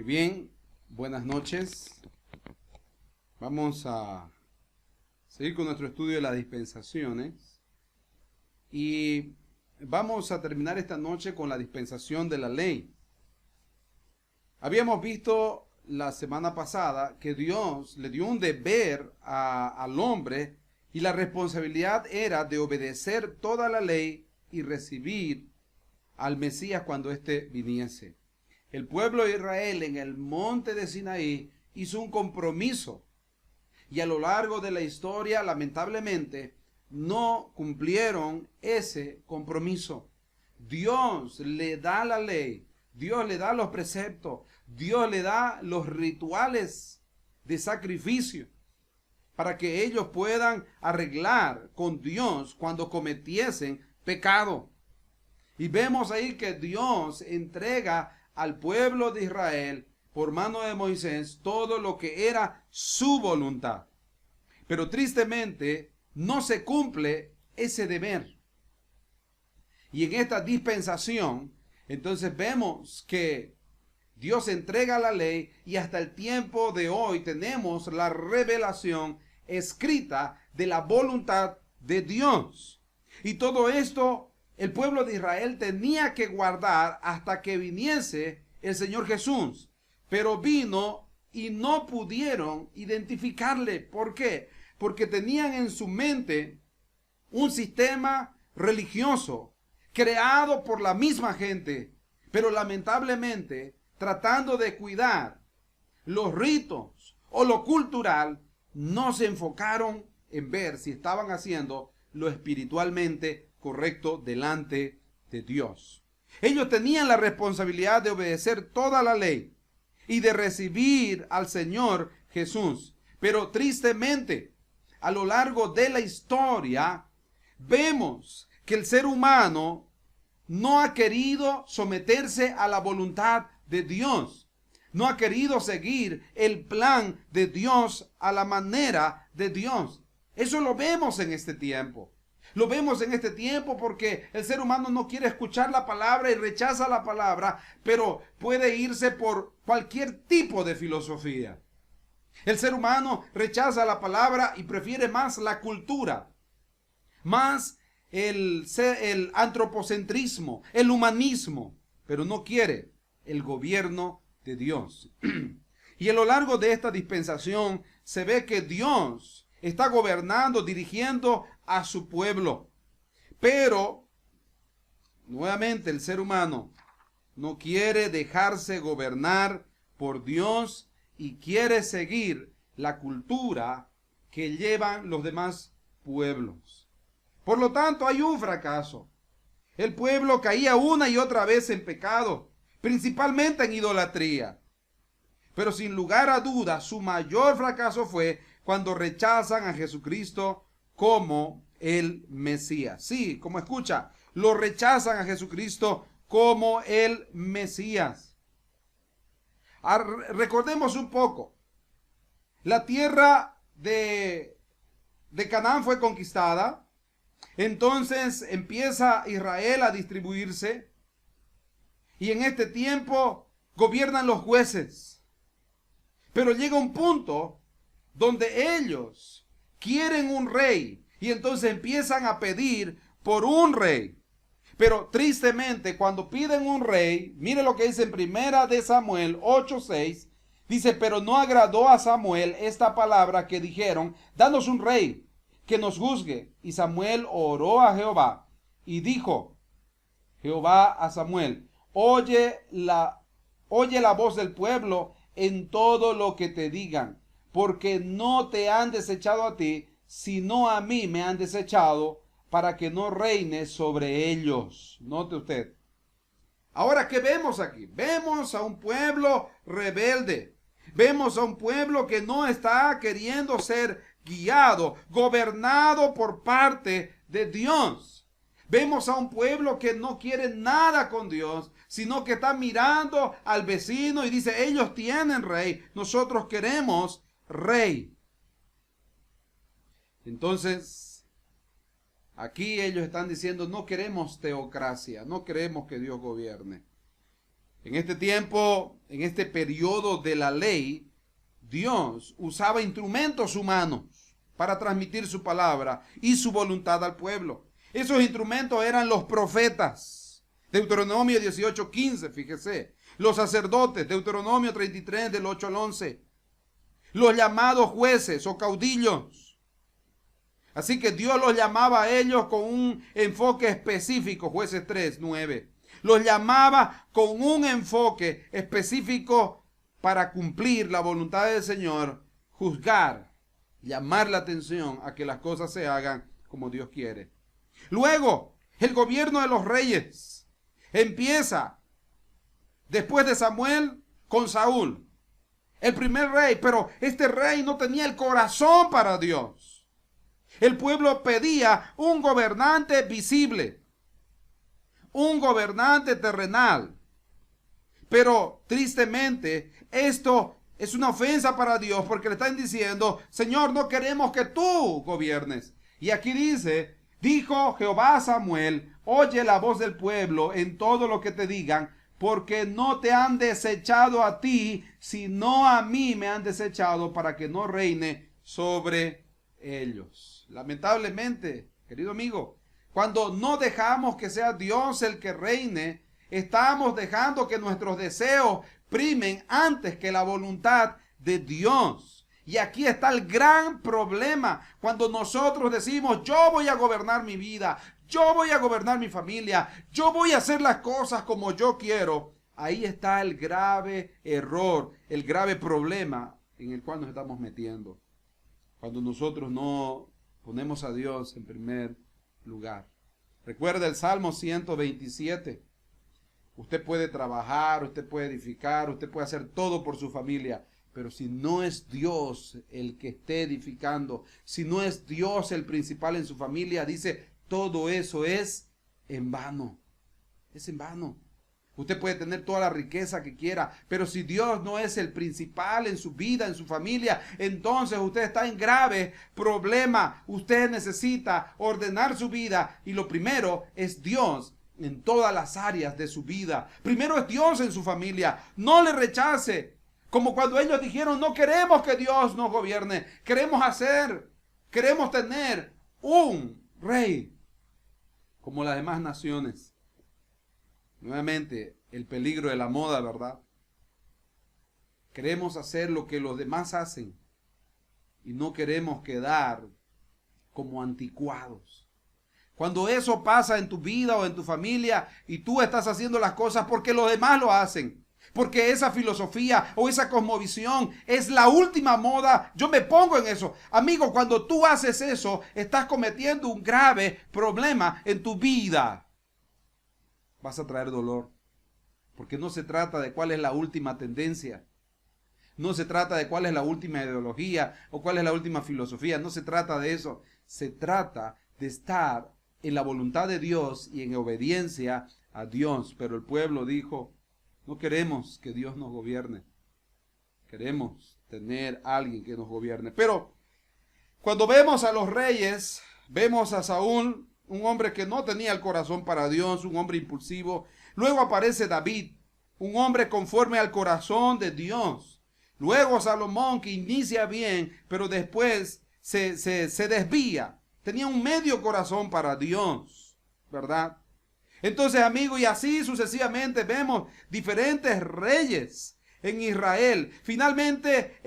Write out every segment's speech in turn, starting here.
Muy bien, buenas noches. Vamos a seguir con nuestro estudio de las dispensaciones y vamos a terminar esta noche con la dispensación de la ley. Habíamos visto la semana pasada que Dios le dio un deber al hombre y la responsabilidad era de obedecer toda la ley y recibir al Mesías cuando éste viniese. El pueblo de Israel en el monte de Sinaí hizo un compromiso y a lo largo de la historia, lamentablemente, no cumplieron ese compromiso. Dios le da la ley, Dios le da los preceptos, Dios le da los rituales de sacrificio para que ellos puedan arreglar con Dios cuando cometiesen pecado. Y vemos ahí que Dios entrega al pueblo de Israel por mano de Moisés todo lo que era su voluntad. Pero tristemente no se cumple ese deber. Y en esta dispensación, entonces vemos que Dios entrega la ley y hasta el tiempo de hoy tenemos la revelación escrita de la voluntad de Dios. Y todo esto el pueblo de Israel tenía que guardar hasta que viniese el Señor Jesús. Pero vino y no pudieron identificarle. ¿Por qué? Porque tenían en su mente un sistema religioso creado por la misma gente, pero lamentablemente tratando de cuidar los ritos o lo cultural, no se enfocaron en ver si estaban haciendo lo espiritualmente correcto delante de Dios. Ellos tenían la responsabilidad de obedecer toda la ley y de recibir al Señor Jesús. Pero tristemente, a lo largo de la historia, vemos que el ser humano no ha querido someterse a la voluntad de Dios. No ha querido seguir el plan de Dios a la manera de Dios. Eso lo vemos en este tiempo. Lo vemos en este tiempo porque el ser humano no quiere escuchar la palabra y rechaza la palabra, pero puede irse por cualquier tipo de filosofía. El ser humano rechaza la palabra y prefiere más la cultura, más el antropocentrismo, el humanismo, pero no quiere el gobierno de Dios. Y a lo largo de esta dispensación se ve que Dios está gobernando, dirigiendo a su pueblo. Pero, nuevamente, el ser humano no quiere dejarse gobernar por Dios y quiere seguir la cultura que llevan los demás pueblos. Por lo tanto, hay un fracaso. El pueblo caía una y otra vez en pecado, principalmente en idolatría. Pero sin lugar a dudas, su mayor fracaso fue cuando rechazan a Jesucristo como el Mesías. Sí, como escucha, lo rechazan a Jesucristo como el Mesías. Recordemos un poco. La tierra de Canaán fue conquistada. Entonces empieza Israel a distribuirse. Y en este tiempo gobiernan los jueces. Pero llega un punto donde ellos quieren un rey y entonces empiezan a pedir por un rey. Pero tristemente cuando piden un rey, mire lo que dice en primera de Samuel 8:6, dice, pero no agradó a Samuel esta palabra que dijeron, danos un rey que nos juzgue. Y Samuel oró a Jehová y dijo Jehová a Samuel, oye la voz del pueblo en todo lo que te digan, porque no te han desechado a ti, sino a mí me han desechado, para que no reines sobre ellos. Note usted. Ahora, ¿qué vemos aquí? Vemos a un pueblo rebelde. Vemos a un pueblo que no está queriendo ser guiado, gobernado por parte de Dios. Vemos a un pueblo que no quiere nada con Dios, sino que está mirando al vecino y dice, ellos tienen rey, nosotros queremos rey. Entonces, aquí ellos están diciendo, no queremos teocracia, no queremos que Dios gobierne. En este tiempo, en este periodo de la ley, Dios usaba instrumentos humanos para transmitir su palabra y su voluntad al pueblo. Esos instrumentos eran los profetas. Deuteronomio 18:15, fíjese. Los sacerdotes, Deuteronomio 33, del 8 al 11. Los llamados jueces o caudillos. Así que Dios los llamaba a ellos con un enfoque específico, Jueces 3:9. Los llamaba con un enfoque específico para cumplir la voluntad del Señor, juzgar, llamar la atención a que las cosas se hagan como Dios quiere. Luego, el gobierno de los reyes empieza después de Samuel con Saúl, el primer rey, pero este rey no tenía el corazón para Dios. El pueblo pedía un gobernante visible, un gobernante terrenal. Pero tristemente, esto es una ofensa para Dios porque le están diciendo, Señor, no queremos que tú gobiernes. Y aquí dice, dijo Jehová a Samuel, oye la voz del pueblo en todo lo que te digan, porque no te han desechado a ti, sino a mí me han desechado para que no reine sobre ellos. Lamentablemente, querido amigo, cuando no dejamos que sea Dios el que reine, estamos dejando que nuestros deseos primen antes que la voluntad de Dios. Y aquí está el gran problema. Cuando nosotros decimos, yo voy a gobernar mi vida, yo voy a gobernar mi familia, yo voy a hacer las cosas como yo quiero. Ahí está el grave error, el grave problema en el cual nos estamos metiendo. Cuando nosotros no ponemos a Dios en primer lugar. Recuerda el Salmo 127. Usted puede trabajar, usted puede edificar, usted puede hacer todo por su familia, pero si no es Dios el que esté edificando, si no es Dios el principal en su familia, dice, todo eso es en vano. Es en vano. Usted puede tener toda la riqueza que quiera, pero si Dios no es el principal en su vida, en su familia, entonces usted está en grave problema. Usted necesita ordenar su vida y lo primero es Dios en todas las áreas de su vida. Primero es Dios en su familia. No le rechace. Como cuando ellos dijeron, no queremos que Dios nos gobierne. Queremos tener un rey como las demás naciones. Nuevamente, el peligro de la moda, ¿verdad? Queremos hacer lo que los demás hacen y no queremos quedar como anticuados. Cuando eso pasa en tu vida o en tu familia y tú estás haciendo las cosas porque los demás lo hacen, porque esa filosofía o esa cosmovisión es la última moda, yo me pongo en eso. Amigo, cuando tú haces eso, estás cometiendo un grave problema en tu vida. Vas a traer dolor, porque no se trata de cuál es la última tendencia, no se trata de cuál es la última ideología o cuál es la última filosofía, no se trata de eso, se trata de estar en la voluntad de Dios y en obediencia a Dios. Pero el pueblo dijo, no queremos que Dios nos gobierne, queremos tener a alguien que nos gobierne. Pero cuando vemos a los reyes, vemos a Saúl, un hombre que no tenía el corazón para Dios, un hombre impulsivo. Luego aparece David, un hombre conforme al corazón de Dios. Luego Salomón, que inicia bien, pero después se desvía. Tenía un medio corazón para Dios, ¿verdad? Entonces, amigos, y así sucesivamente vemos diferentes reyes en Israel. Finalmente,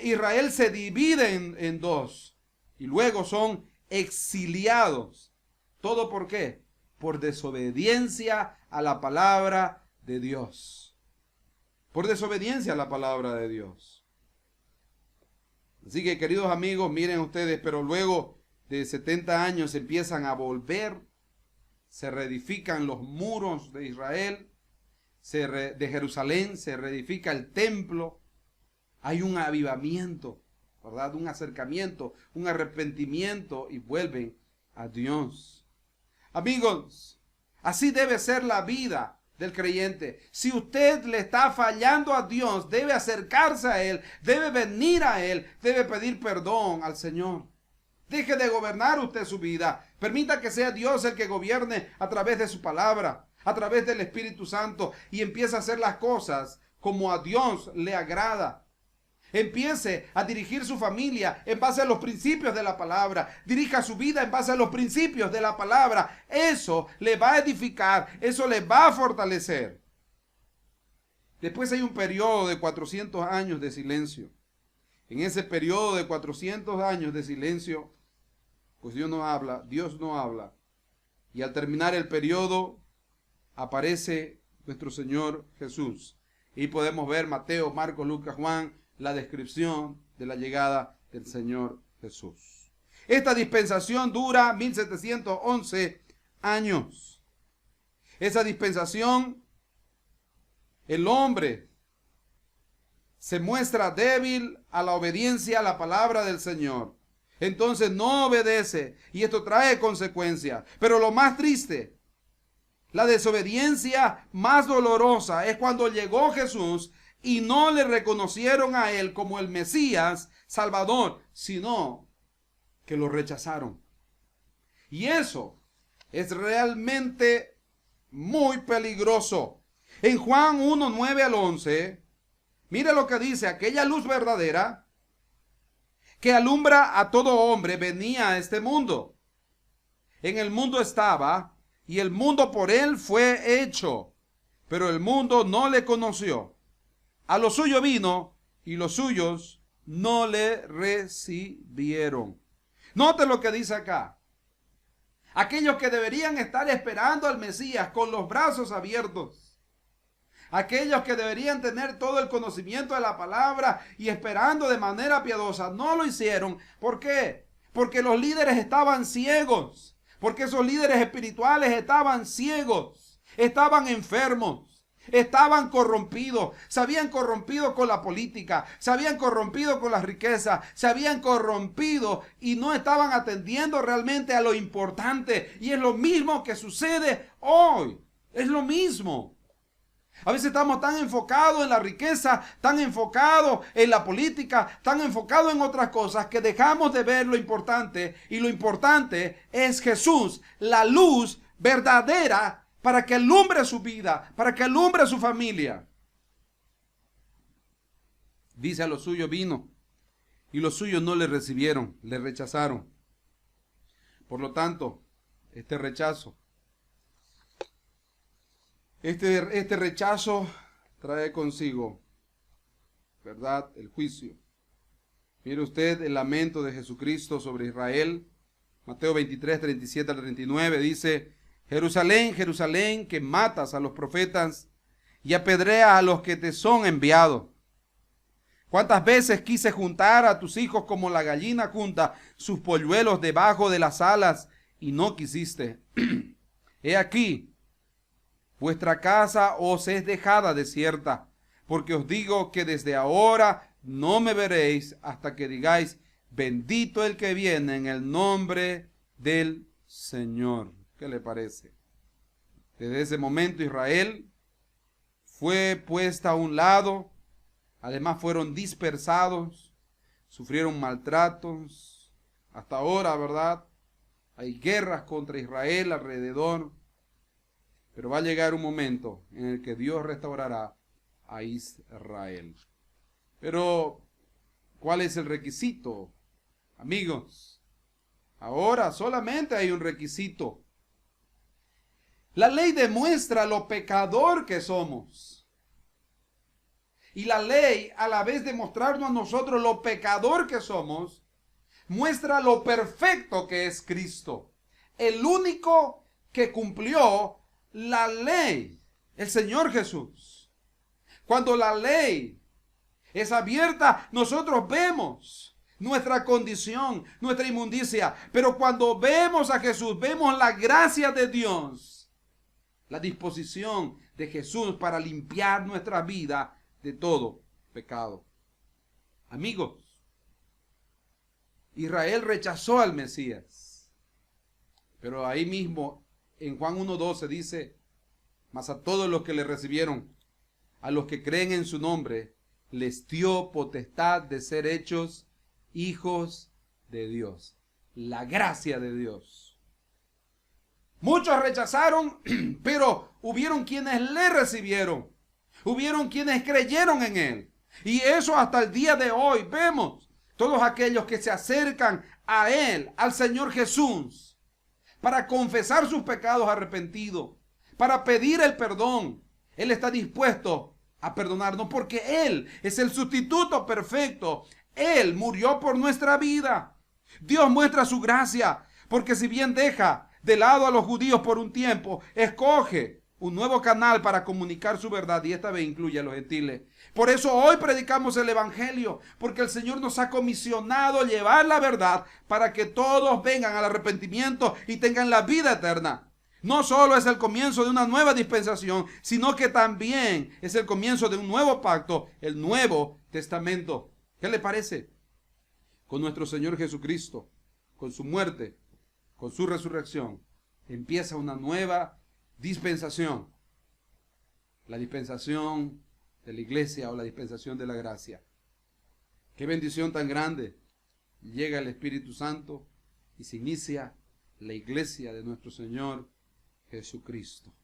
Israel se divide en dos y luego son exiliados. ¿Todo por qué? Por desobediencia a la palabra de Dios. Por desobediencia a la palabra de Dios. Así que, queridos amigos, miren ustedes, pero luego de 70 años empiezan a se reedifican los muros de Israel, de Jerusalén, se reedifica el templo, hay un avivamiento, ¿verdad? Un acercamiento, un arrepentimiento y vuelven a Dios. Amigos, así debe ser la vida del creyente. Si usted le está fallando a Dios, debe acercarse a Él, debe venir a Él, debe pedir perdón al Señor. Deje de gobernar usted su vida. Permita que sea Dios el que gobierne a través de su palabra. a través del Espíritu Santo y empiece a hacer las cosas como a Dios le agrada. Empiece a dirigir su familia en base a los principios de la palabra. Dirija su vida en base a los principios de la palabra. Eso le va a edificar, eso le va a fortalecer. Después hay un periodo de 400 años de silencio. En ese periodo de 400 años de silencio, pues Dios no habla. Y al terminar el periodo, aparece nuestro Señor Jesús. Y podemos ver Mateo, Marcos, Lucas, Juan, la descripción de la llegada del Señor Jesús. Esta dispensación dura 1711 años. Esa dispensación, el hombre se muestra débil a la obediencia a la palabra del Señor. Entonces no obedece y esto trae consecuencias. Pero lo más triste, la desobediencia más dolorosa es cuando llegó Jesús y no le reconocieron a él como el Mesías Salvador, sino que lo rechazaron. Y eso es realmente muy peligroso. En Juan 1, 9 al 11, mire lo que dice: aquella luz verdadera que alumbra a todo hombre venía a este mundo. En el mundo estaba, y el mundo por él fue hecho, pero el mundo no le conoció. A lo suyo vino, y los suyos no le recibieron. Note lo que dice acá. Aquellos que deberían estar esperando al Mesías con los brazos abiertos. Aquellos que deberían tener todo el conocimiento de la palabra y esperando de manera piadosa, no lo hicieron. ¿Por qué? Porque los líderes estaban ciegos. Porque esos líderes espirituales estaban ciegos. Estaban enfermos. Estaban corrompidos, se habían corrompido con la política, se habían corrompido con las riquezas, se habían corrompido y no estaban atendiendo realmente a lo importante. Y es lo mismo que sucede hoy, es lo mismo. A veces estamos tan enfocados en la riqueza, tan enfocados en la política, tan enfocados en otras cosas que dejamos de ver lo importante. Y lo importante es Jesús, la luz verdadera para que alumbre su vida, para que alumbre su familia. Dice: a los suyos vino y los suyos no le recibieron, le rechazaron. Por lo tanto, este rechazo trae consigo, ¿verdad?, el juicio. Mire usted el lamento de Jesucristo sobre Israel. Mateo 23, 37 al 39 dice: Jerusalén, Jerusalén, que matas a los profetas y apedreas a los que te son enviados. ¿Cuántas veces quise juntar a tus hijos como la gallina junta sus polluelos debajo de las alas y no quisiste? He aquí, vuestra casa os es dejada desierta, porque os digo que desde ahora no me veréis hasta que digáis: bendito el que viene en el nombre del Señor. ¿Qué le parece? Desde ese momento Israel fue puesta a un lado, además fueron dispersados, sufrieron maltratos. Hasta ahora, ¿verdad?, hay guerras contra Israel alrededor, pero va a llegar un momento en el que Dios restaurará a Israel. Pero, ¿cuál es el requisito, amigos? Ahora solamente hay un requisito. La ley demuestra lo pecador que somos. Y la ley, a la vez de mostrarnos a nosotros lo pecador que somos, muestra lo perfecto que es Cristo. El único que cumplió la ley, el Señor Jesús. Cuando la ley es abierta, nosotros vemos nuestra condición, nuestra inmundicia. Pero cuando vemos a Jesús, vemos la gracia de Dios. La disposición de Jesús para limpiar nuestra vida de todo pecado. Amigos, Israel rechazó al Mesías. Pero ahí mismo, en Juan 1:12 dice: mas a todos los que le recibieron, a los que creen en su nombre, les dio potestad de ser hechos hijos de Dios. La gracia de Dios. Muchos rechazaron, pero hubieron quienes le recibieron. Hubieron quienes creyeron en él. Y eso hasta el día de hoy vemos. Todos aquellos que se acercan a él, al Señor Jesús, para confesar sus pecados arrepentidos, para pedir el perdón. Él está dispuesto a perdonarnos porque él es el sustituto perfecto. Él murió por nuestra vida. Dios muestra su gracia, porque si bien deja de lado a los judíos por un tiempo, escoge un nuevo canal para comunicar su verdad, y esta vez incluye a los gentiles. Por eso hoy predicamos el evangelio, porque el Señor nos ha comisionado llevar la verdad para que todos vengan al arrepentimiento y tengan la vida eterna. No solo es el comienzo de una nueva dispensación, sino que también es el comienzo de un nuevo pacto, el Nuevo Testamento. ¿Qué le parece? Con nuestro Señor Jesucristo, con su muerte, con su resurrección, empieza una nueva dispensación. La dispensación de la iglesia o la dispensación de la gracia. Qué bendición tan grande. Llega el Espíritu Santo y se inicia la iglesia de nuestro Señor Jesucristo.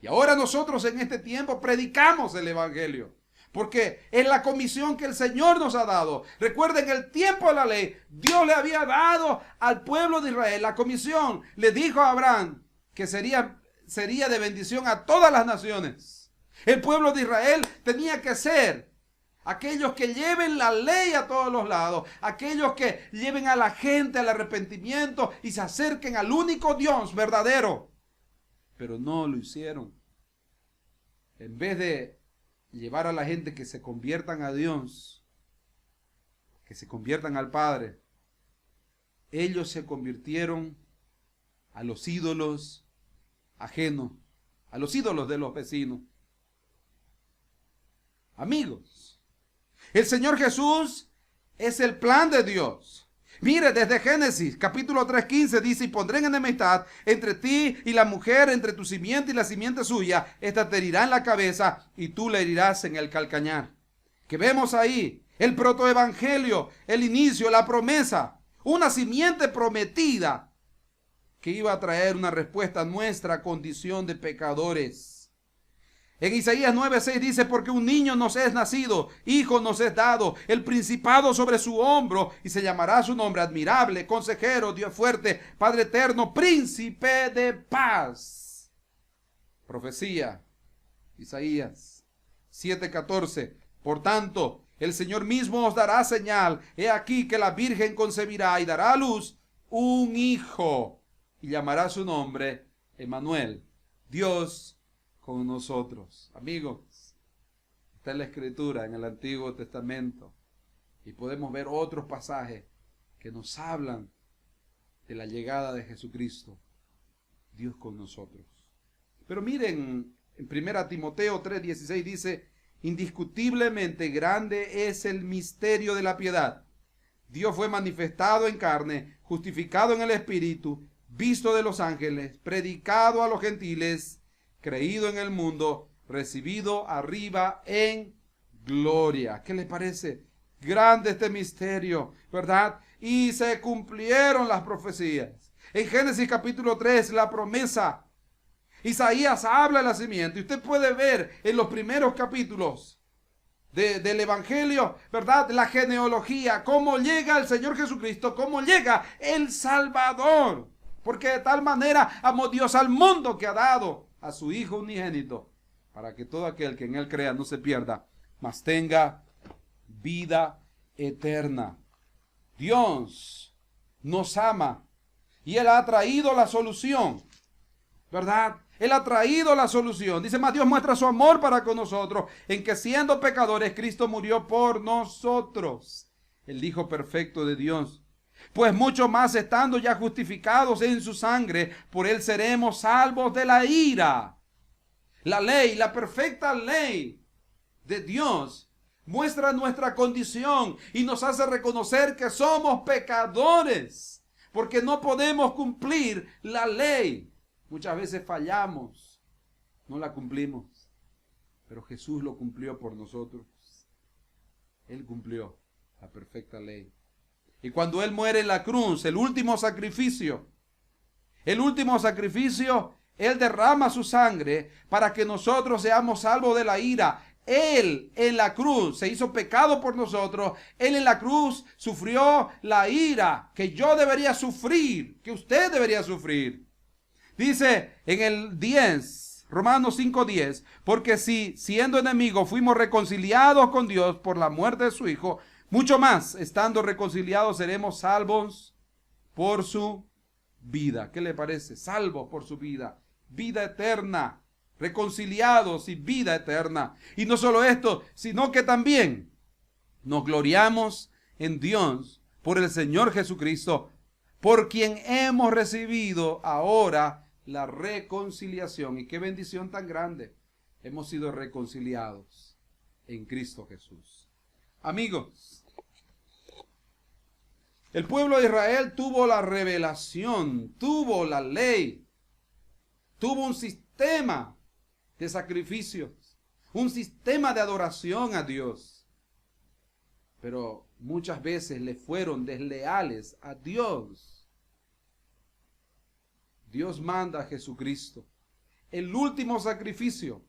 Y ahora nosotros en este tiempo predicamos el evangelio, porque es la comisión que el Señor nos ha dado. Recuerden, el tiempo de la ley, Dios le había dado al pueblo de Israel la comisión. Le dijo a Abraham que sería de bendición a todas las naciones. El pueblo de Israel tenía que ser aquellos que lleven la ley a todos los lados, aquellos que lleven a la gente al arrepentimiento y se acerquen al único Dios verdadero. Pero no lo hicieron. En vez de llevar a la gente que se conviertan a Dios, que se conviertan al Padre, ellos se convirtieron a los ídolos ajenos, a los ídolos de los vecinos. Amigos, el Señor Jesús es el plan de Dios. Mire, desde Génesis capítulo 3:15 dice: y pondré en enemistad entre ti y la mujer, entre tu simiente y la simiente suya. Esta te herirá en la cabeza y tú le herirás en el calcañar. Que vemos ahí el protoevangelio, el inicio, la promesa, una simiente prometida que iba a traer una respuesta a nuestra condición de pecadores. En Isaías 9:6 dice: porque un niño nos es nacido, hijo nos es dado, el principado sobre su hombro, y se llamará su nombre admirable, consejero, Dios fuerte, Padre eterno, príncipe de paz. Profecía, Isaías 7:14. Por tanto, el Señor mismo os dará señal. He aquí que la Virgen concebirá y dará a luz un hijo, y llamará su nombre Emmanuel, Dios con nosotros. Amigos, está en la Escritura, en el Antiguo Testamento, y podemos ver otros pasajes que nos hablan de la llegada de Jesucristo, Dios con nosotros. Pero miren, en 1 Timoteo 3:16 dice: indiscutiblemente grande es el misterio de la piedad. Dios fue manifestado en carne, justificado en el Espíritu, visto de los ángeles, predicado a los gentiles, creído en el mundo, recibido arriba en gloria. ¿Qué les parece? Grande este misterio, ¿verdad? Y se cumplieron las profecías. En Génesis capítulo 3, la promesa. Isaías habla de la simiente. Usted puede ver en los primeros capítulos del Evangelio, ¿verdad? La genealogía, cómo llega el Señor Jesucristo, cómo llega el Salvador. Porque de tal manera amó Dios al mundo que ha dado a su Hijo unigénito, para que todo aquel que en él crea no se pierda, mas tenga vida eterna. Dios nos ama y Él ha traído la solución, ¿verdad? Él ha traído la solución. Dice más: Dios muestra su amor para con nosotros, en que siendo pecadores, Cristo murió por nosotros, el Hijo perfecto de Dios. Pues mucho más estando ya justificados en su sangre, por él seremos salvos de la ira. La ley, la perfecta ley de Dios, muestra nuestra condición y nos hace reconocer que somos pecadores, porque no podemos cumplir la ley. Muchas veces fallamos, no la cumplimos, pero Jesús lo cumplió por nosotros. Él cumplió la perfecta ley. Y cuando Él muere en la cruz, el último sacrificio, El último sacrificio, Él derrama su sangre para que nosotros seamos salvos de la ira. Él en la cruz se hizo pecado por nosotros. Él en la cruz sufrió la ira que yo debería sufrir, que usted debería sufrir. Dice en el 10, Romanos 5:10, porque si siendo enemigos fuimos reconciliados con Dios por la muerte de su Hijo, mucho más, estando reconciliados, seremos salvos por su vida. ¿Qué le parece? Salvos por su vida. Vida eterna. Reconciliados y vida eterna. Y no solo esto, sino que también nos gloriamos en Dios por el Señor Jesucristo, por quien hemos recibido ahora la reconciliación. Y qué bendición tan grande. Hemos sido reconciliados en Cristo Jesús. Amigos, el pueblo de Israel tuvo la revelación, tuvo la ley, tuvo un sistema de sacrificios, un sistema de adoración a Dios. Pero muchas veces le fueron desleales a Dios. Dios manda a Jesucristo, el último sacrificio,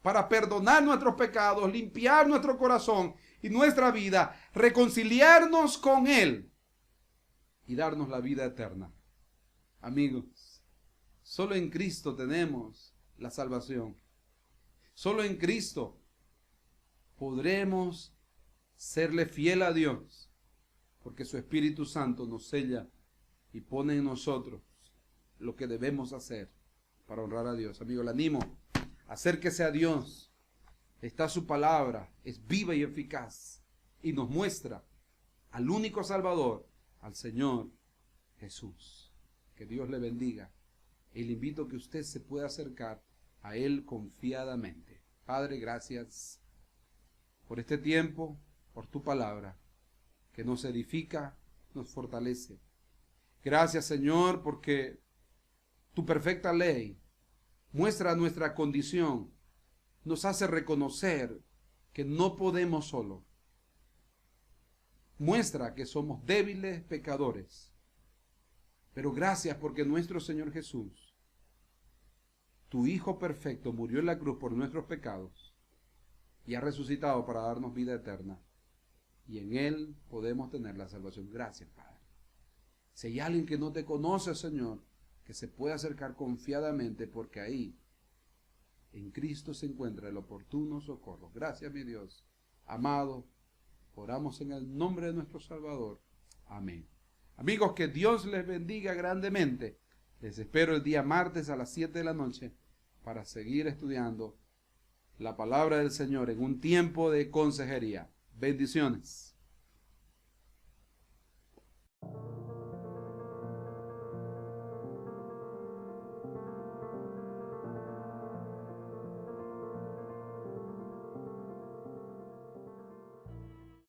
para perdonar nuestros pecados, limpiar nuestro corazón y nuestra vida, reconciliarnos con Él y darnos la vida eterna. Amigos, solo en Cristo tenemos la salvación. Solo en Cristo podremos serle fiel a Dios, porque su Espíritu Santo nos sella y pone en nosotros lo que debemos hacer para honrar a Dios. Amigo, le animo, acérquese a Dios. Está su palabra, es viva y eficaz y nos muestra al único Salvador, al Señor Jesús. Que Dios le bendiga y le invito a que usted se pueda acercar a Él confiadamente. Padre, gracias por este tiempo, por tu palabra, que nos edifica, nos fortalece. Gracias, Señor, porque tu perfecta ley muestra nuestra condición, nos hace reconocer que no podemos solo. Muestra que somos débiles pecadores. Pero gracias porque nuestro Señor Jesús, tu Hijo perfecto, murió en la cruz por nuestros pecados y ha resucitado para darnos vida eterna. Y en Él podemos tener la salvación. Gracias, Padre. Si hay alguien que no te conoce, Señor, que se pueda acercar confiadamente, porque ahí, en Cristo, se encuentra el oportuno socorro. Gracias, mi Dios. Amado, oramos en el nombre de nuestro Salvador. Amén. Amigos, que Dios les bendiga grandemente. Les espero el día martes a las 7 de la noche para seguir estudiando la palabra del Señor en un tiempo de consejería. Bendiciones.